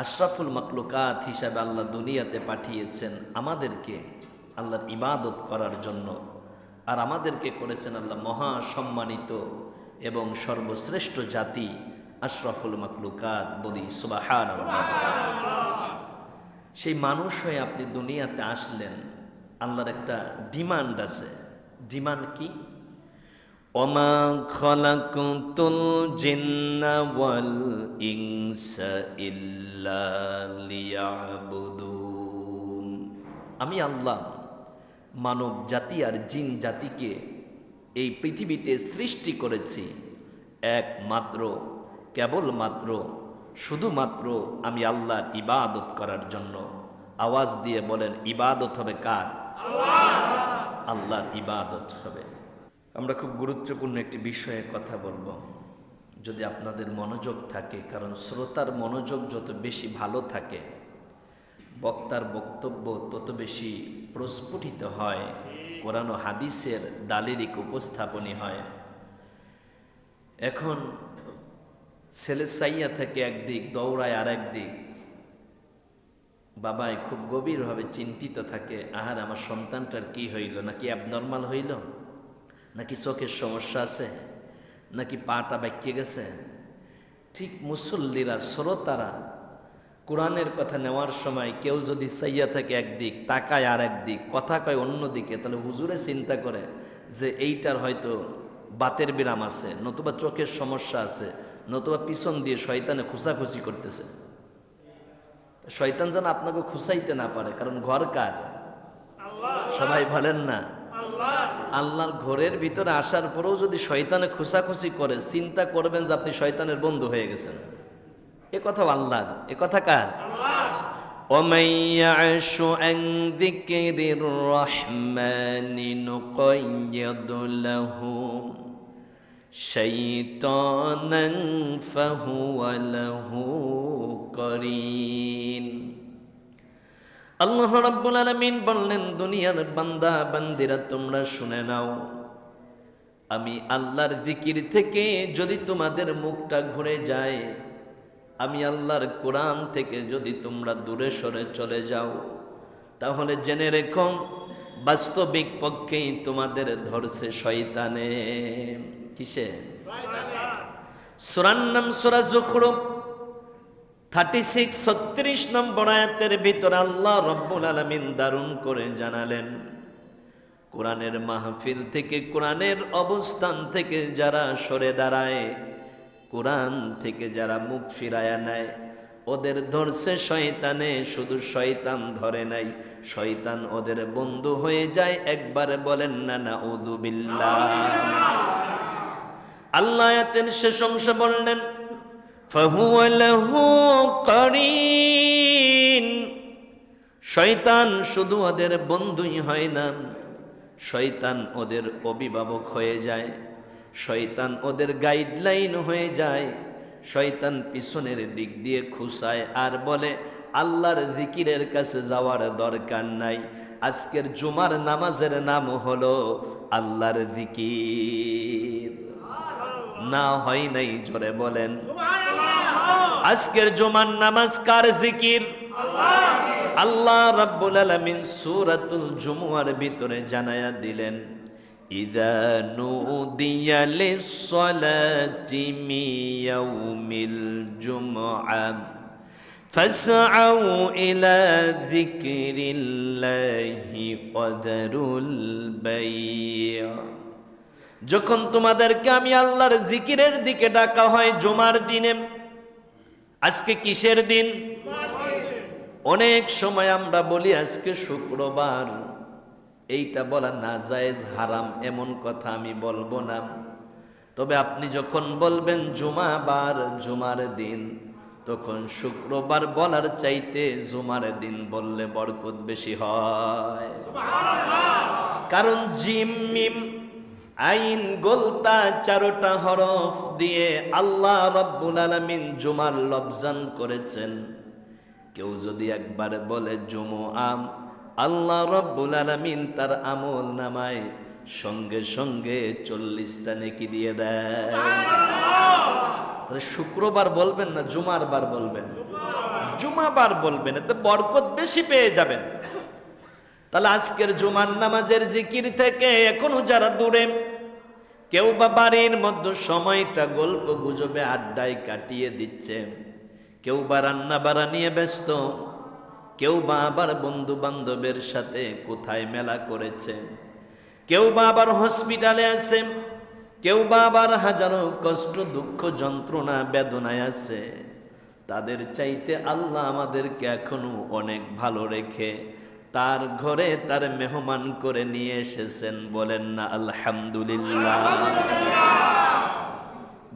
আশরাফুল মাকলুকাত হিসাবে আল্লাহ দুনিয়াতে পাঠিয়েছেন আমাদেরকে আল্লাহর ইবাদত করার জন্য, আর আমাদেরকে করেছেন আল্লাহ মহা সম্মানিত এবং সর্বশ্রেষ্ঠ জাতি আশরাফুল মাকলুকাত। বলি সুবহানাল্লাহ। সেই মানুষ হয়ে আপনি দুনিয়াতে আসলেন, আল্লাহর একটা ডিমান্ড আছে। ডিমান্ড কি? ওমা খালাকুতুল জিন্না ওয়াল ইনসা ইল্লা লিয়াবুদুন। আমি আল্লাহ মানব জাতি আর জিন জাতিকে এই পৃথিবীতে সৃষ্টি করেছি একমাত্র, কেবলমাত্র, শুধুমাত্র আমি আল্লাহর ইবাদত করার জন্য। আওয়াজ দিয়ে বলেন, ইবাদত হবে কার? আল্লাহর ইবাদত হবে। আমরা খুব গুরুত্বপূর্ণ একটি বিষয়ে কথা বলবো, যদি আপনাদের মনোযোগ থাকে, কারণ শ্রোতার মনোযোগ যত বেশি ভালো থাকে বক্তার বক্তব্য তত বেশি প্রস্ফুটিত হয়, কোরআন ও হাদিসের দালিলিক উপস্থাপনী হয়। এখন ছেলে চাইয়া থেকে একদিক, দৌড়ায় আর একদিক, বাবাই খুব গভীরভাবে চিন্তিত থাকে, আহার আমার সন্তানটার কি হইল, নাকি অ্যাবনর্মাল হইল, নাকি চোখের সমস্যা আছে, নাকি পাটা বাক্যে গেছে। ঠিক মুসল্লিরা, শ্রোতারা কোরআনের কথা নেওয়ার সময় কেউ যদি চাইয়া থাকে একদিক, তাকায় আর একদিক, কথা কয় অন্যদিকে, তাহলে হুজুরে চিন্তা করে যে এইটার হয়তো বাতের বিরাম আছে, নতুবা চোখের সমস্যা আছে, নতুবা পিছন দিয়ে শয়তানে খুসাখুসি করতেছে। শয়তান যেন আপনাকে খুসাইতে না পারে, কারণ ঘর কার? সবাই বলেন না। আল্লাহর ঘরের ভিতরে আসার পরেও যদি শয়তানে খুসাখুসি করে, চিন্তা করবেন যে আপনি শয়তানের বন্ধু হয়ে গেছেন। এ কথা আল্লাহর, এ কথা কার? ওমান ইয়াশু আন যিকরির রাহমানি নুকাইয়্যিদ লাহু শাইতানান ফাহুয়া লাহু করিন। আল্লাহ রাব্বুল আলামিন বললেন, দুনিয়ার বান্দা বান্দিরা তোমরা শুনে নাও, আমি আল্লাহর জিকির থেকে যদি তোমাদের মুখটা ঘুরে যায়, আমি আল্লাহর কোরআন থেকে যদি তোমরা দূরে সরে চলে যাও, তাহলে জেনে রেখো বাস্তবিক পক্ষেই তোমাদের ধরছে শয়তানে। কিসে? সূরার নাম সূরা যুখরুফ 36 নম্বর আয়াতের ভিতরে আল্লাহ রাব্বুল আলামিন দারুণ করে জানালেন, কোরআনের মাহফিল থেকে, কোরআনের অবস্থান থেকে যারা সরে দাঁড়ায়, কোরআন থেকে যারা মুখ ফিরায়া নেয়, ওদের ধরছে শয়তানে। শুধু শয়তান ধরে নাই, শয়তান ওদের বন্ধু হয়ে যায়। একবার বলেন না নাউযু বিল্লাহ। আল্লাহ আয়াতের শেষ অংশে বললেন, ফাহুয়া লাহু করিন। শয়তান শুধু ওদের বন্ধুই হয় না, শয়তান ওদের অভিভাবক হয়ে যায়, শয়তান ওদের গাইডলাইন হয়ে যায়। শয়তান পিছনের দিক দিয়ে খুসায় আর বলে, আল্লাহর জিকিরের কাছে যাওয়ার দরকার নাই। আজকের জুমার নামাজের নাম হলো আল্লাহর জিকির। না হয় নাই, জোরে বলেন। আজকের জুমার নামাজ কার জিকির? আল্লাহ রাব্বুল আলামিন সূরাতুল জুমুয়ার ভিতরে জানায়া দিলেন, ইযা নুদিয়া লিস-সালাতি মিন ইয়াউমিল জুমআ ফাসআউ ইলা যিকরিল্লাহি ওয়া যারুল বাই'। যখন তোমাদেরকে আমি আল্লাহর জিকিরের দিকে ডাকা হয় জুমার দিনে, আজকে কিসের দিন? অনেক সময় আমরা বলি আজকে শুক্রবার, এইটা বলা নাজায়েজ, হারাম, এমন কথা আমি বলবো না। তবে আপনি যখন বলবেন জুমাবার, জুমার দিন, তখন শুক্রবার বলার চাইতে জুমার দিন বললে বরকত বেশি হয়। কারণ জিম মিম আইন গোলতা 4টা হরফ দিয়ে আল্লাহ রাব্বুল আলামিন জুমার লফজান করেছেন। কেউ যদি একবার বলে জুমআ, আল্লাহ রাব্বুল আলামিন তার আমল নামায় সঙ্গে সঙ্গে 40টা নেকি দিয়ে দেয়। তাহলে শুক্রবার বলবেন না, জুমার বার বলবেন। জুমা জুমাবার বলবেন, এতে বরকত বেশি পেয়ে যাবেন। তাহলে আজকের জুমার নামাজের জিকির থেকে এখনো যারা দূরে, কেউ বা বাড়ির মধ্যে সময়টা গল্প গুজবে আড্ডায় কাটিয়ে দিচ্ছে, কেউ বা রান্না বাড়া নিয়ে ব্যস্ত, কেউ বা আবার বন্ধু বান্ধবের সাথে কোথায় মেলা করেছে, কেউ বা আবার হসপিটালে আছে, কেউ বা আবার হাজারো কষ্ট দুঃখ যন্ত্রণা বেদনায় আছে, তাদের চাইতে আল্লাহ আমাদেরকে এখনো অনেক ভালো রেখে তার ঘরে তার মেহমান করে নিয়ে এসেছেন। বলেন না আলহামদুলিল্লাহ।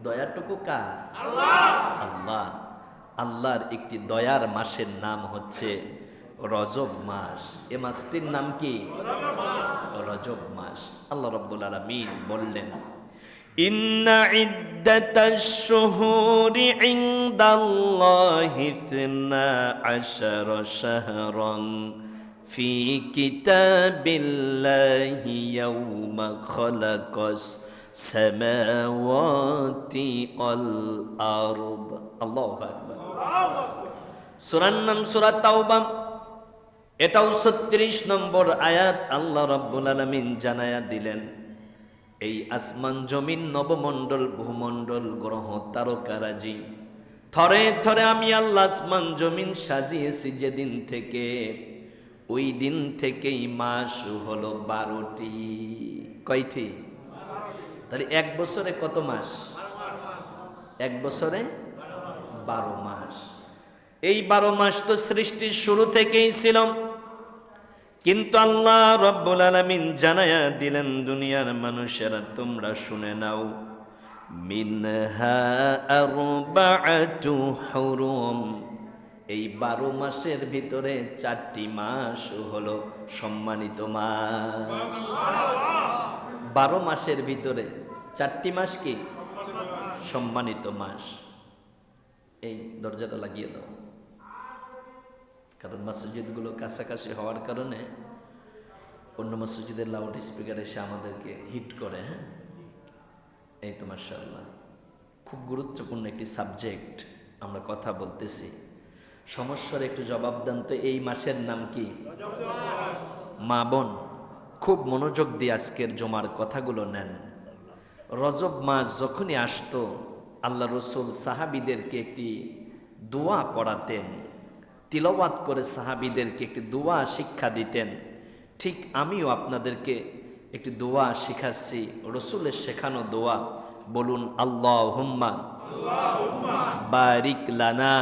দয়াটুকু কার? আল্লাহ। আল্লাহর একটি দয়ার মাসের নাম হচ্ছে রজব মাস। এ মাসটির নাম কি? রজব মাস। আল্লাহ রাব্বুল আলামিন বললেন, ইন্না ইদ্দাতাশ শুহুরি ইনদাল্লাহি 12 শাহরান ফি কিতাবিল্লাহি ইয়াওমা খালাকাস সামাওয়াতি ওয়াল আরদ। আল্লাহু আকবার। সূরার নাম সূরা তাওবা। এটাও 36 নম্বর আয়াত। আল্লাহ রাব্বুল আলামিন জানায়া দিলেন, এই আসমান জমিন নবমণ্ডল ভূমণ্ডল গ্রহ তারকারাজি থরে থরে আমি আল্লাহ আসমান জমিন সাজিয়েছি যেদিন থেকে, ওই দিন থেকেই মাস হলো 12টি। কয়টি? তাহলে এক বছরে কত মাস? এক বছরে 12 মাস। এই 12 মাস তো সৃষ্টির শুরু থেকেই ছিল, কিন্তু আল্লাহ রাব্বুল আলামিন জানায়া দিলেন, দুনিয়ার মানুষেরা তোমরা শুনে নাও, মিনহা আরবাআতু হুরুম। এই 12 মাসের ভিতরে 4টি মাস হলো সম্মানিত মাস। 12 মাসের ভিতরে 4টি মাস কি? সম্মানিত মাস। এই দরজাটা লাগিয়ে দাও, কারণ মসজিদগুলো কাছাকাছি হওয়ার কারণে অন্য মসজিদের লাউড স্পিকার এসে আমাদেরকে হিট করে। হ্যাঁ, এই তো মাশাআল্লাহ, খুব গুরুত্বপূর্ণ একটি সাবজেক্ট আমরা কথা বলতেছি। সমস্যার একটু জবাব দেন তো, এই মাসের নাম কি? মা বোন খুব মনোযোগ দিয়ে আজকের জমার কথাগুলো নেন। রজব মাস যখনই আসতো, আল্লাহ রসুল সাহাবীদেরকে একটি দোয়া পড়াতেন, তিলাওয়াত করে সাহাবীদেরকে একটি দোয়া শিক্ষা দিতেন। ঠিক আমিও আপনাদেরকে একটি দোয়া শিখাচ্ছি, রসুলের শেখানো দোয়া। বলুন, আল্লাহুম্মা বারিক লানা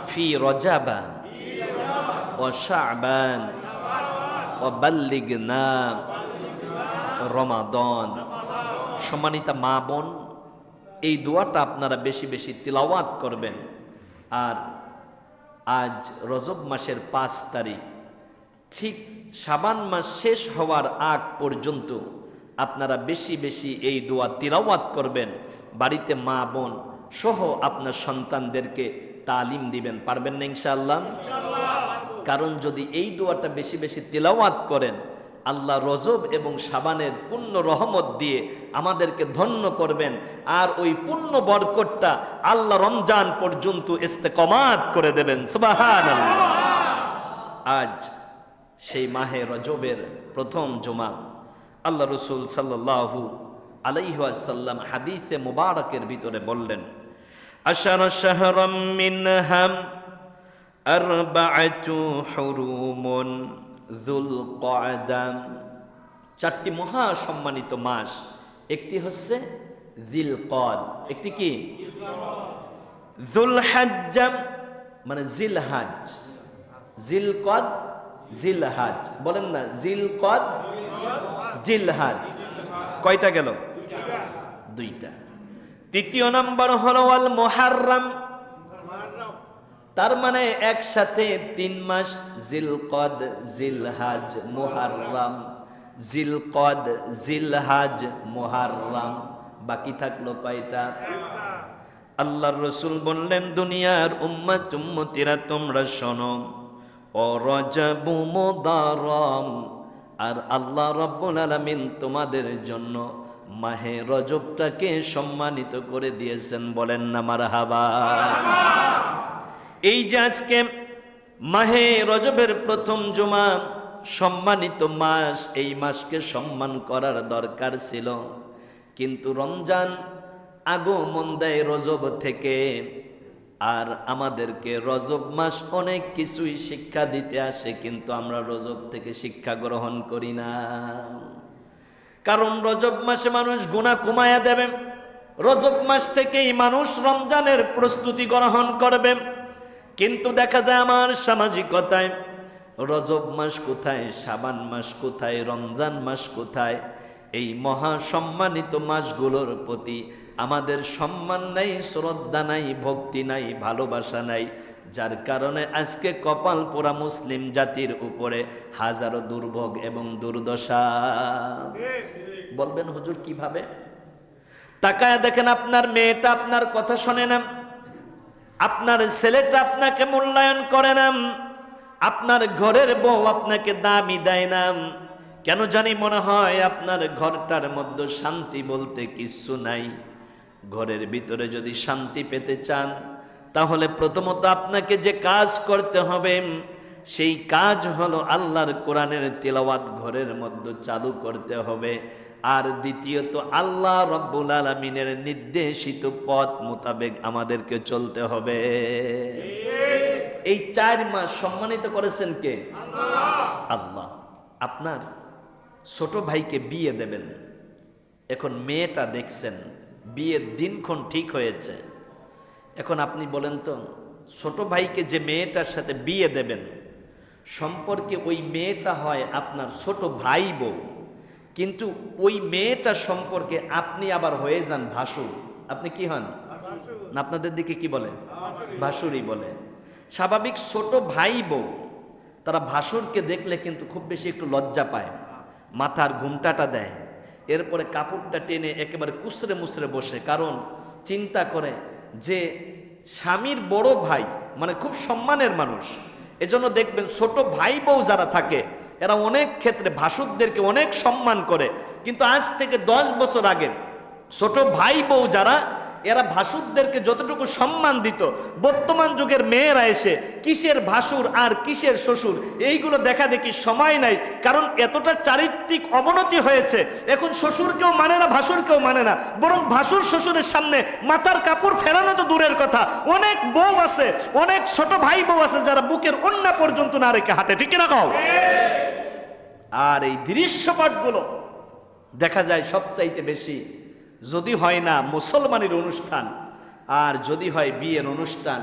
ফি রজাবা ওয়া শাবান ওয়া বাল্লিগনা রমাদান। সম্মানিতা মা বোন, এই দোয়াটা আপনারা বেশি বেশি তিলাওয়াত করবেন। আর আজ রজব মাসের 5 তারিখ, ঠিক শাবান মাস শেষ হওয়ার আগ পর্যন্ত আপনারা বেশি বেশি এই দোয়া তিলাওয়াত করবেন। বাড়িতে মা বোন সহ আপনার সন্তানদেরকে তালিম দিবেন। পারবেন না ইনশাআল্লাহ? কারণ যদি এই দোয়াটা বেশি বেশি তিলাওয়াত করেন, আল্লাহ রজব এবং শাবানের পূর্ণ রহমত দিয়ে আমাদেরকে ধন্য করবেন, আর ওই পূর্ণ বরকতটা আল্লাহ রমজান পর্যন্ত ইস্তেকামাত করে দেবেন। সুবহানাল্লাহ। আজ সেই মাহে রজবের প্রথম জুমা। আল্লাহ রসুল সাল্লাল্লাহু আলাইহি ওয়াসাল্লাম হাদিসে মুবারকের ভিতরে বললেন, আশারা শাহরাম মিনহা আরবাআতু হুরুমুন যুলকআদা। 4টি মহা সম্মানিত মাস। একটি হচ্ছে যিলকদ, একটি কি? যুলহজ্জা মানে জিলহাজ। যিলকদ, জিলহাজ। বলেন না, যিলকদ জিলহাজ। কয়টা গেল? 2টা। তৃতীয় নম্বর হলো আল মুহাররম, তার মানে একসাথে 3 মাস। যিলকদ, জিলহাজ, মুহাররম। যিলকদ, জিলহাজ, মুহাররম। বাকি থাকলো কয়টা? আল্লাহর রসুল বললেন, দুনিয়ার উম্মত উম্মতিরা তোমরা শোনো, ও রজব মুদাররম। আর আল্লাহ রাব্বুল আলামিন তোমাদের জন্য মাহে রজবটাকে সম্মানিত করে দিয়েছেন। বলেন না মারহাবা। এই যে আজকে মাহে রজবের প্রথম জুমা, সম্মানিত মাস, এই মাসকে সম্মান করার দরকার ছিল, কিন্তু রমজান আগমন দেয় রজব থেকে। আর আমাদেরকে রজব মাস অনেক কিছুই শিক্ষা দিতে আসে, কিন্তু আমরা রজব থেকে শিক্ষা গ্রহণ করি না। কারণ রজব মাসে মানুষ গুনাহ কমায়া দেবে, রজব মাস থেকেই মানুষ রমজানের প্রস্তুতি গ্রহণ করবে। কিন্তু দেখা যায় আমার সামাজিকতায় রজব মাস কোথায়, শাবান মাস কোথায়, রমজান মাস কোথায়? এই মহা সম্মানিত মাসগুলোর প্রতি আমাদের সম্মান নাই, শ্রদ্ধা নাই, ভক্তি নাই, ভালোবাসা নাই, যার কারণে আজকে কপাল পোড়া মুসলিম জাতির উপরে হাজারো দুর্ভোগ এবং দুর্দশা। বলবেন হুজুর কিভাবে? তাকায় দেখেন, আপনার মেয়েটা আপনার কথা শোনে না, আপনার ছেলেটা আপনাকে মূল্যায়ন করে না, আপনার ঘরের বউ আপনাকে দামি দেয় না। কেন জানি মনে হয় আপনার ঘরটার মধ্যে শান্তি বলতে কিচ্ছু নাই। ঘরের ভিতরে যদি শান্তি পেতে চান, তাহলে প্রথমত আপনাকে যে কাজ করতে হবে, সেই কাজ হলো আল্লাহর কোরআনের তিলাওয়াত ঘরের মধ্যে চালু করতে হবে। আর দ্বিতীয়ত আল্লাহ রব্বুল আলামিনের নির্দেশিত পথ মোতাবেক আমাদেরকে চলতে হবে। এই 4 মাস সম্মানিত করেছেন কে? আল্লাহ। আপনার ছোট ভাইকে বিয়ে দেবেন, এখন মেয়েটা দেখছেন, বিয়ের দিনক্ষণ ঠিক হয়েছে। এখন আপনি বলেন তো, ছোট ভাইকে যে মেয়েটার সাথে বিয়ে দেবেন, সম্পর্কে ওই মেয়েটা হয় আপনার ছোট ভাই বউ, কিন্তু ওই মেয়েটা সম্পর্কে আপনি আবার হয়ে যান ভাসুর। আপনি কি হন? না, আপনাদের দিকে কি বলে? ভাসুরই বলে। স্বাভাবিক ছোট ভাই বউ তারা ভাসুরকে দেখলে কিন্তু খুব বেশি একটু লজ্জা পায়, মাথার ঘুমটাটা দেয়, এরপরে কাপড়টা টেনে একেবারে কুসরে মুসরে বসে, কারণ চিন্তা করে যে স্বামীর বড় ভাই মানে খুব সম্মানের মানুষ। এজন্য দেখবেন ছোট ভাই বউ যারা থাকে এরা অনেক ক্ষেত্রে ভাসুরদেরকে অনেক সম্মান করে। কিন্তু আজ থেকে 10 বছর আগে ছোট ভাই বউ যারা, এরা ভাসুরদেরকে যতটুকু সম্মান দিত, বর্তমান যুগের মেয়েরা এসে কিসের ভাসুর আর কিসের শ্বশুর এইগুলো দেখা দেখি সময় নাই। কারণ এতটা চারিত্রিক অবনতি হয়েছে, এখন শ্বশুরকেও মানে না, ভাসুরকেও মানে না, বরং ভাসুর শ্বশুরের সামনে মাথার কাপড় ফেরানো তো দূরের কথা, অনেক বউ আছে, অনেক ছোট ভাই বউ আছে যারা বুকের ওন্না পর্যন্ত না রেখে হাঁটে। ঠিক না কও? আর এই দৃশ্যপটগুলো দেখা যায় সবচাইতে বেশি যদি হয় না মুসলমানের অনুষ্ঠান, আর যদি হয় বিয়ের অনুষ্ঠান,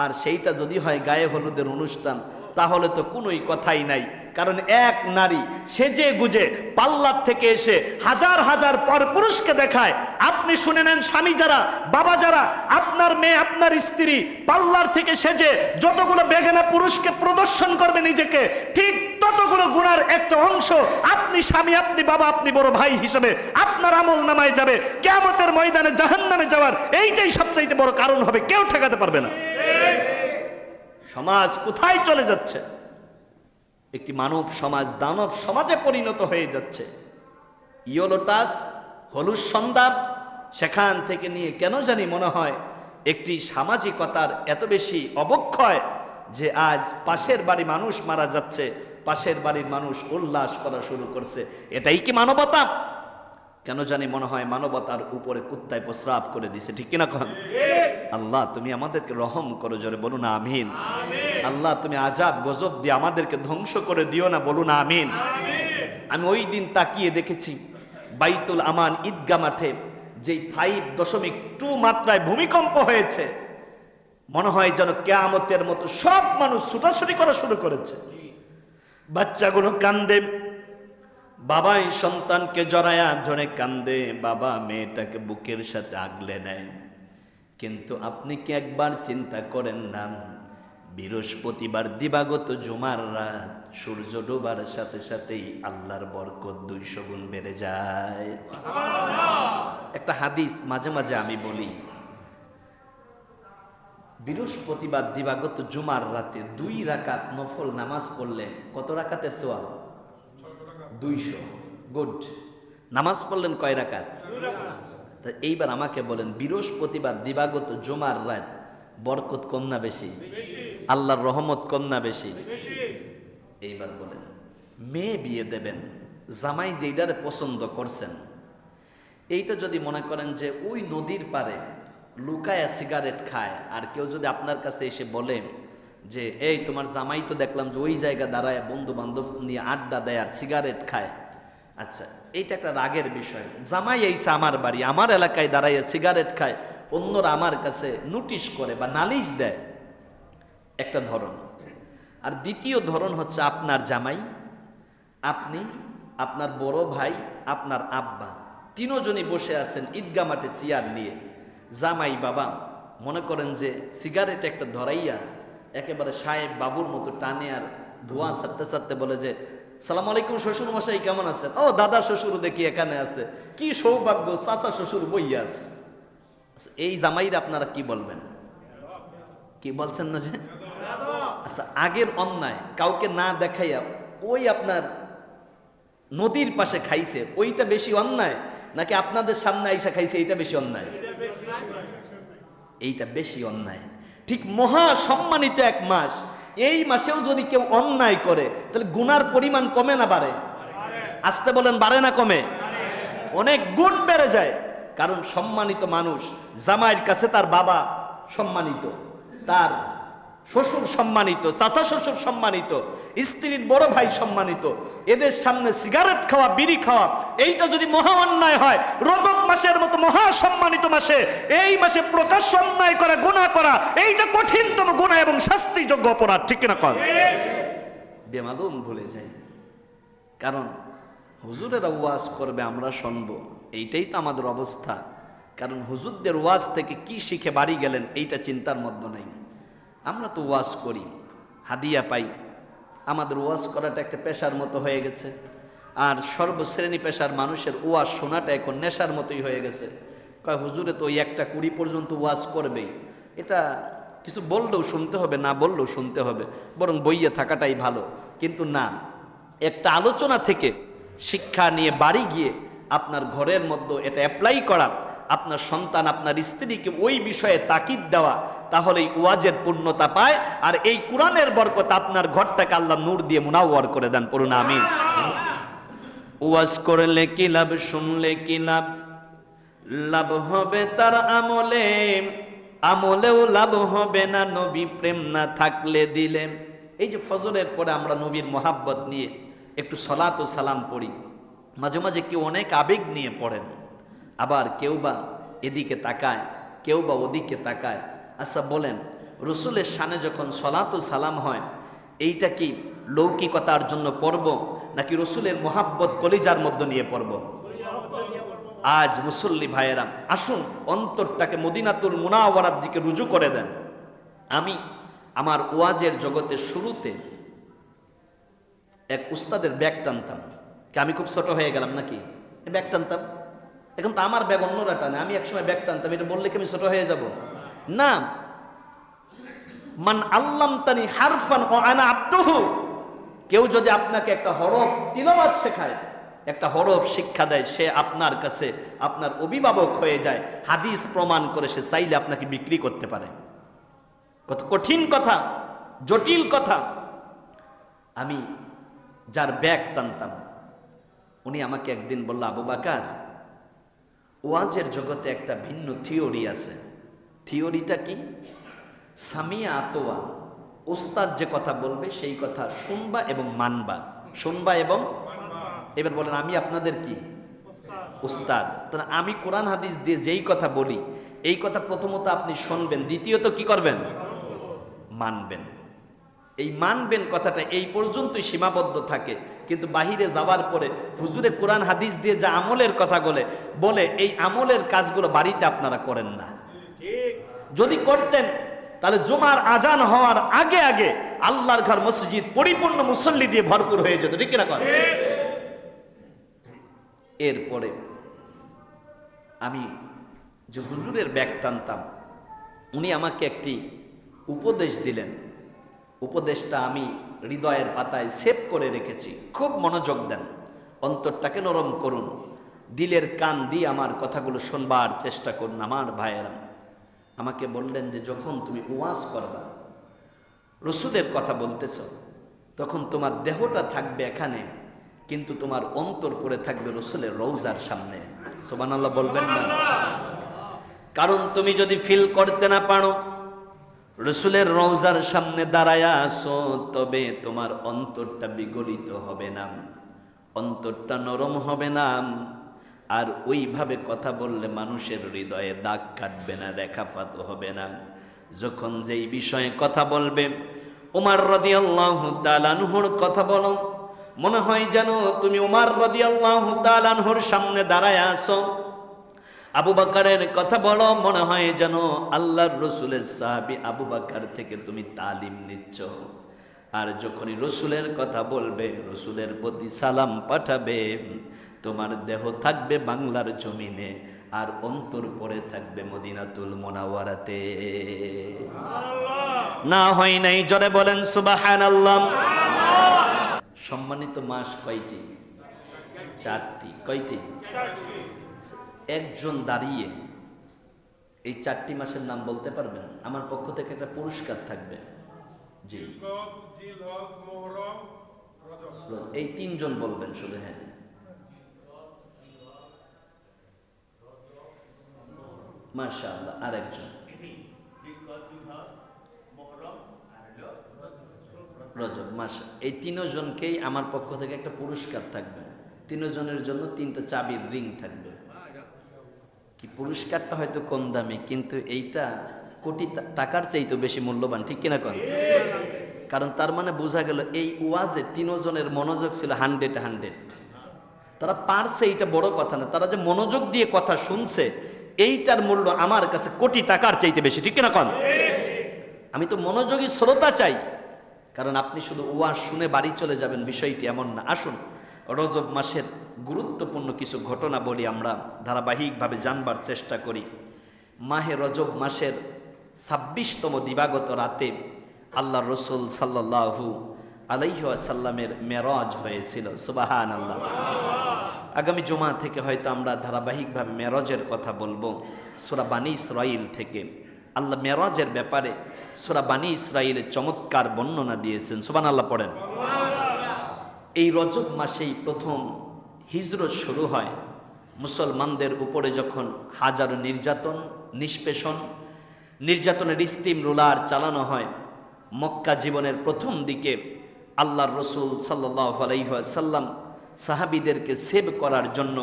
আর সেইটা যদি হয় গায়ে হলুদের অনুষ্ঠান, তাহলে তো কোনোই কথাই নাই। কারণ এক নারী সেজে গুজে পাল্লার থেকে এসে হাজার হাজার পরপুরুষকে দেখায়। আপনি শুনে নেন, স্বামী যারা, বাবা যারা, আপনার মেয়ে, আপনার স্ত্রী পাল্লার থেকে সেজে যতগুলো বেগানা পুরুষকে প্রদর্শন করবে নিজেকে, ঠিক ততগুলো গুনার একটা অংশ আপনি স্বামী, আপনি বাবা, আপনি বড় ভাই হিসেবে আপনার আমল নামায় যাবে। কিয়ামতের ময়দানে জাহান্নামে যাওয়ার এইটাই সবচাইতে বড় কারণ হবে, কেউ ঠেকাতে পারবে না। সমাজ কোথায় চলে যাচ্ছে? একটি মানব সমাজ দানব সমাজে পরিণত হয়ে যাচ্ছে। ইয়োলোটাস, হলুদ সন্ধ্যা, সেখান থেকে নিয়ে কেন জানি মনে হয় একটি সামাজিকতার এত বেশি অবক্ষয় যে আজ পাশের বাড়ি মানুষ মারা যাচ্ছে, পাশের বাড়ির মানুষ উল্লাস করা শুরু করছে। এটাই কি মানবতা? কেন জানি মনে হয় মানবতার উপরে কুত্তায় প্রস্রাব করে দিছে। ঠিক কিনা কন? আল্লাহ তুমি আমাদেরকে রহম করো, জোরে বলুন আমিন। আল্লাহ তুমি আজাব গজব দিয়ে আমাদেরকে ধ্বংস করে দিও না, বলুন আমিন। আমি ওই দিন তাকিয়ে দেখেছি বাইতুল আমান ঈদগাহ মাঠে যেই 5.2 মাত্রায় ভূমিকম্প হয়েছে, মনে হয় যেন কিয়ামতের মতো সব মানুষ ছুটাছুটি করা শুরু করেছে। বাচ্চাগুলো কান্দে, বাবাই সন্তানকে জড়ায়া ধরে কান্দে, বাবা মেয়েটাকে বুকের সাথে আগলে নেয়। কিন্তু আপনি কি একবার চিন্তা করেন না, বৃহস্পতিবার দিবাগত জুমার রাত সূর্য ডোবার সাথে সাথেই আল্লাহর বরকত 200 গুণ বেড়ে যায়। একটা হাদিস মাঝে মাঝে আমি বলি, বৃহস্পতিবার দিবাগত জুমার রাতে 2 রাকাত নফল নামাজ পড়লে কত রাকাতের সওয়াব? 200। গুড। নামাজ পড়লেন কয় রাকাত? 2 রাকাত। তা এইবার আমাকে বলেন, বৃহস্পতিবার দিবাগত জুমার রাত বরকত কম না বেশি? আল্লাহর রহমত কম না বেশি? এইবার বলেন, মেয়ে বিয়ে দেবেন, জামাই যেইটারে পছন্দ করছেন, এইটা যদি মনে করেন যে ওই নদীর পারে লুকায়া সিগারেট খায়, আর কেউ যদি আপনার কাছে এসে বলে যে এই তোমার জামাই তো দেখলাম যে ওই জায়গা দাঁড়ায় বন্ধু বান্ধব নিয়ে আড্ডা দেয় আর সিগারেট খায়, আচ্ছা এইটা একটা রাগের বিষয়। জামাই এইসা আমার বাড়ি, আমার এলাকায় দাঁড়াইয়া সিগারেট খায়, অন্যরা আমার কাছে নোটিশ করে বা নালিশ দেয়, একটা ধরন। আর দ্বিতীয় ধরন হচ্ছে আপনার জামাই, আপনি, আপনার বড় ভাই, আপনার আব্বা, তিনজনই বসে আছেন ঈদগা মাঠে চেয়ার নিয়ে। জামাই বাবা মনে করেন যে সিগারেট একটা ধরাইয়া একেবারে সাহেব বাবুর মতো টানে আর ধোঁয়া ছাড়তে ছাড়তে বলে যে সালাম আলাইকুম শ্বশুর মশাই, কেমন আছেন? ও দাদা শ্বশুর দেখি এখানে আছে, কি সৌভাগ্য, চাচা শ্বশুর বইয়া আছে। এই জামাইরা আপনারা কি বলবেন? কি বলছেন না যে? আচ্ছা, আগের অন্যায় কাউকে না দেখাইয়া ওই আপনার নদীর পাশে খাইছে, ওইটা বেশি অন্যায়, নাকি আপনাদের সামনে আইসা খাইছে এইটা বেশি অন্যায়? এইটা বেশি অন্যায়। ঠিক মহা সম্মানিত এক মাস, এই মাসেও যদি কেউ অন্যায় করে তাহলে গুনার পরিমাণ কমে না বাড়ে? আসতে বলেন, বাড়ে না কমে? অনেক গুণ বেড়ে যায়। কারণ সম্মানিত মানুষ, জামাইয়ের কাছে তার বাবা সম্মানিত, তার শ্বশুর সম্মানিত, চাচা শ্বশুর সম্মানিত, স্ত্রীর বড় ভাই সম্মানিত, এদের সামনে সিগারেট খাওয়া, বিড়ি খাওয়া, এইটা যদি মহা অন্যায় হয়, রজব মাসের মতো মহা সম্মানিত মাসে, এই মাসে প্রকাশ্য অন্যায় করা, গুনাহ করা, এইটা কঠিনতম গুনাহ এবং শাস্তিযোগ্য অপরাধ, ঠিক কিনা কর? বেমালুম ভুলে যাই। কারণ হুজুরেরা ওয়াজ করবে, আমরা শুনবো, এইটাই তো আমাদের অবস্থা। কারণ হুজুরদের ওয়াজ থেকে কি শিখে বাড়ি গেলেন এইটা চিন্তার মধ্যে নেই। আমরা তো ওয়াজ করি, হাদিয়া পাই, আমাদের ওয়াজ করাটা একটা পেশার মতো হয়ে গেছে। আর সর্বশ্রেণী পেশার মানুষের ওয়াজ শোনাটা এখন নেশার মতোই হয়ে গেছে। কয় হুজুরে তো ওই 1:20 পর্যন্ত ওয়াজ করবেই, এটা কিছু বললেও শুনতে হবে, না বললেও শুনতে হবে, বরং বইয়ে থাকাটাই ভালো। কিন্তু না, একটা আলোচনা থেকে শিক্ষা নিয়ে বাড়ি গিয়ে আপনার ঘরের মধ্যে এটা অ্যাপ্লাই করা, আপনার সন্তান, আপনার স্ত্রীকে ওই বিষয়ে তাকিদ দেওয়া, তাহলেই ওয়াজের পূর্ণতা পায়। আর এই কোরআনের বরকত আপনার ঘরটাকে আল্লাহ নূর দিয়ে মুনাওয়ার করে দেন, পড়ুন আমিন। ওয়াজ করলে কি লাভ, শুনলে কি লাভ? লাভ হবে তার আমলে, আমলেও লাভ হবে না নবী প্রেম না থাকলে দিলে। এই যে ফজরের পরে আমরা নবীর মোহাব্বত নিয়ে একটু সালাত ও সালাম পড়ি, মাঝে মাঝে কেউ অনেক আবেগ নিয়ে পড়েন, আবার কেউ বা এদিকে তাকায়, কেউ বা ওদিকে তাকায়। আচ্ছা বলেন, রসুলের শানে যখন সালাত ও সালাম হয়, এইটা কি লৌকিকতার জন্য পড়ব, নাকি রসুলের মোহাব্বত কলিজার মধ্যে নিয়ে পড়ব? আজ মুসল্লি ভাইয়েরা, আসুন অন্তরটাকে মদিনাতুল মুনাওয়ারার দিকে রুজু করে দেন। আমি আমার ওয়াজের জগতের শুরুতে এক উস্তাদের ব্যাগ টানতাম। কি আমি খুব ছোট হয়ে গেলাম নাকি? ব্যাগ টানতাম, এখন তো আমার ব্যাগ অন্যরা টানে, আমি একসময় ব্যাগ টানতাম, এটা বললে কি আমি ছোট হয়ে যাব? না। মান আল্লামতানি হারফান ওয়া আনা আবদুহু, কেউ যদি আপনাকে একটা হরফ তিলাওয়াত শেখায়, একটা হরফ শিক্ষা দেয়, সে আপনার কাছে আপনার অভিভাবক হয়ে যায়। হাদিস প্রমাণ করে সে চাইলে আপনাকে বিক্রি করতে পারে। কত কঠিন কথা, জটিল কথা। আমি যার ব্যাগ টানতাম, উনি আমাকে একদিন বলল, আবু বাকার, ওয়াজের জগতে একটা ভিন্ন থিওরি আছে। থিওরিটা কি? সামিয়া আতোয়া, ওস্তাদ যে কথা বলবে সেই কথা শুনবা এবং মানবা, শুনবা এবং। এবার বলেন, আমি আপনাদের কি উস্তাদ? তাহলে আমি কোরআন হাদিস দিয়ে যেই কথা বলি, এই কথা প্রথমত আপনি শুনবেন, দ্বিতীয়ত কি করবেন? মানবেন। এই মানবেন কথাটা এই পর্যন্তই সীমাবদ্ধ থাকে, কিন্তু বাহিরে যাওয়ার পরে হুজুরে কোরআন হাদিস দিয়ে যা আমলের কথা বলে এই আমলের কাজগুলো বাড়িতে আপনারা করেন না। যদি করতেন তাহলে জুমার আজান হওয়ার আগে আগে আল্লাহর ঘর মসজিদ পরিপূর্ণ মুসল্লি দিয়ে ভরপুর হয়ে যেত, ঠিক কিনা? এরপরে আমি যে হুজুরের ব্যাগ টানতাম, উনি আমাকে একটি উপদেশ দিলেন। উপদেশটা আমি হৃদয়ের পাতায় সেভ করে রেখেছি। খুব মনোযোগ দেন, অন্তরটাকে নরম করুন, দিলের কান দিয়ে আমার কথাগুলো শুনবার চেষ্টা করুন আমার ভাইয়েরা। আমাকে বললেন যে যখন তুমি ওয়াজ করবা, রসুলের কথা বলতেছ, তখন তোমার দেহটা থাকবে এখানে, কিন্তু তোমার অন্তর পড়ে থাকবে রসুলের রওজার সামনে। সুবহানাল্লাহ বলবেন না? কারণ তুমি যদি ফিল করতে না পারো রসুলের রওজার সামনে দাঁড়ায়া আছো, তবে তোমার অন্তরটা বিগলিত হবে না, অন্তরটা নরম হবে না, আর ওইভাবে কথা বললে মানুষের হৃদয়ে দাগ কাটবে না, রেখাপাত হবে না। যখন যেই বিষয়ে কথা বলবে, ওমর রাদিয়াল্লাহু তাআলা আনহুর কথা বলো, মনে হয় যেন তুমি ওমর রাদিয়াল্লাহু তাআলা আনহুর সামনে দাঁড়ায় আছো। আবু বকরের কথা বলো, মনে হয় যেন আল্লাহর রসুলের সাহাবী আবু বকর থেকে তুমি তালিম নিচ্ছ। আর যখনই রসুলের কথা বলবে, রসুলের প্রতি সালাম পাঠাবে, তোমার দেহ থাকবে বাংলার জমিনে, আর অন্তর পড়ে থাকবে মদিনাতুল মুনাওয়ারাতে। না হয় নাই, জোরে বলেন সুবহানাল্লাহ। সম্মানিত মাস কয়টি? 4টি। কয়টি? একজন দাঁড়িয়ে এই 4টি মাসের নাম বলতে পারবেন? আমার পক্ষ থেকে একটা পুরস্কার থাকবে। জি, এই 3 জন বলবেন শুধু। হ্যাঁ, মাশাআল্লাহ। আরেকজন রজব মাস। এই 3 জনকেই আমার পক্ষ থেকে একটা পুরস্কার থাকবে। 3 জনের জন্য 3টা চাবির রিং থাকবে। কি পুরস্কারটা হয়তো কম দামি, কিন্তু এইটা কোটি টাকার চাইতে বেশি মূল্যবান, ঠিক কিনা কন? কারণ তার মানে বোঝা গেল এই ওয়াজে 3 জনের মনোযোগ ছিল 100। তারা পারছে, এইটা বড় কথা না, তারা যে মনোযোগ দিয়ে কথা শুনছে, এইটার মূল্য আমার কাছে কোটি টাকার চাইতে বেশি, ঠিক কিনা কন? আমি তো মনোযোগী শ্রোতা চাই, কারণ আপনি শুধু ওয়াজ শুনে বাড়ি চলে যাবেন, বিষয়টি এমন না। আসুন রজব মাসের গুরুত্বপূর্ণ কিছু ঘটনা বলি, আমরা ধারাবাহিকভাবে জানবার চেষ্টা করি। মাহে রজব মাসের 26তম দিবাগত রাতে আল্লাহ রসুল সাল্লাল্লাহু আলাইহি ওয়াসাল্লামের মেরাজ হয়েছিল। সুবহানাল্লাহ। আগামী জুমা থেকে হয়তো আমরা ধারাবাহিকভাবে মেরাজের কথা বলবো। সূরা বানী ইসরাঈল থেকে আল্লাহ মেরাজের ব্যাপারে সূরা বানী ইসরাঈলের চমৎকার বর্ণনা দিয়েছেন। সুবহানাল্লাহ পড়েন। এই রজব মাসেই প্রথম হিজরত শুরু হয়। মুসলমানদের উপরে যখন হাজারো নির্যাতন, নিষ্পেষণ, নির্যাতনের স্টিম রোলার চালানো হয়, মক্কা জীবনের প্রথম দিকে আল্লাহর রসুল সাল্লাল্লাহু আলাইহি ওয়াসাল্লাম সাহাবীদেরকে সেভ করার জন্য